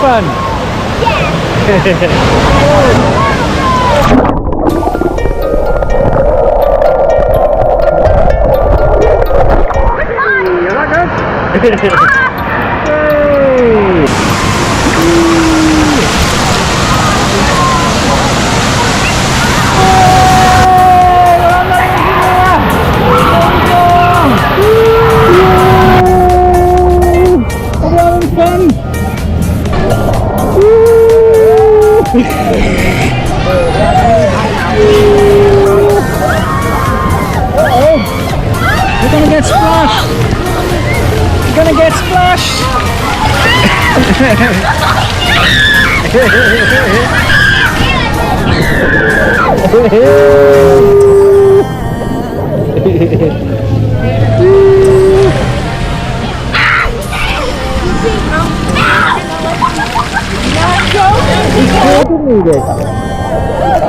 fun? You're gonna get splashed! You're gonna get splashed!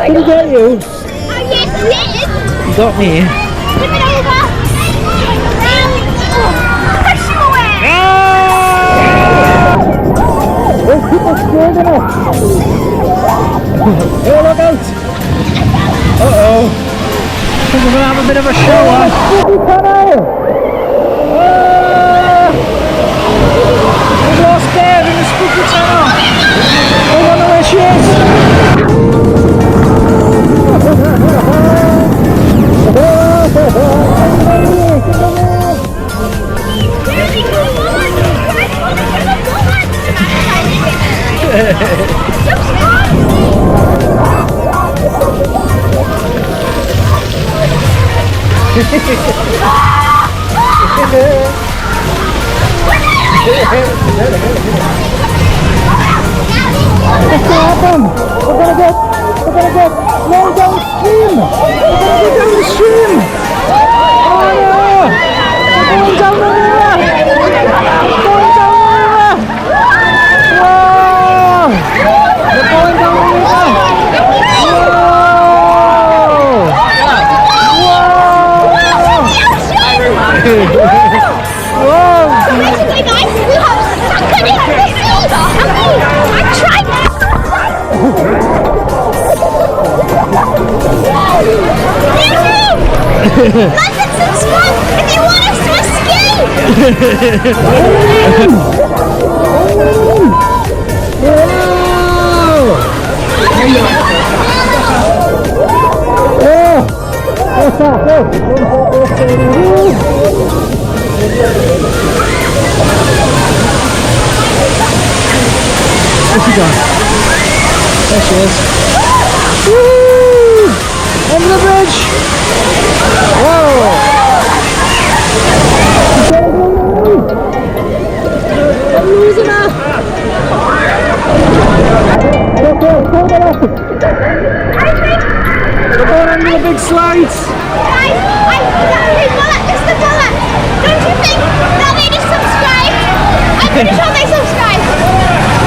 Did he get you? Oh yes, he did! He got me. Flip it over! Push him away! There's people scared of us! Oh, look out! Uh-oh! I think we're gonna have a bit of a show on. We've lost Dad in the spooky tunnel! I don't know where she is! What's gonna happen? We're gonna get low downstream! We're gonna go down the stream! Oh no! We're going down the river! We're going down the river! Whoa! We're going down the river! Whoa! Whoa! Basically guys, we have sucked in the sea! I tried that! Like and subscribe if you want us to escape! What's up? Where's she gone? There she is. Woo! Under the bridge! Whoa! I'm losing her! We're going under the big slides! Guys, it's the bullet! Don't you think that they just subscribe? I'm pretty sure they subscribe!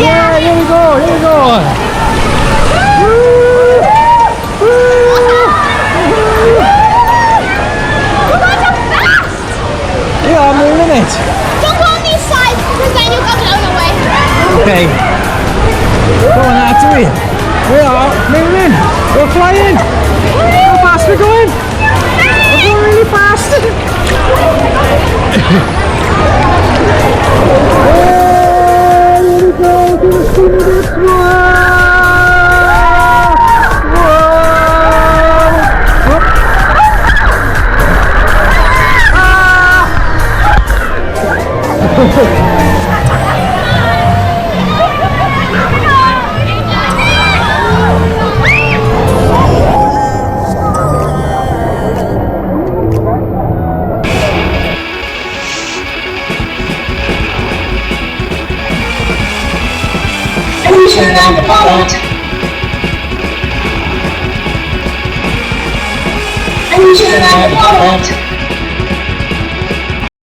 Yeah, here we go, here we go! We're going so fast! Yeah, I'm moving it! Don't go on these sides because then you'll go blown away. Okay. Go on, Artery. We are moving. We're flying. How fast we're going? We're going really fast. Here we go to the city this Untitled Chapter.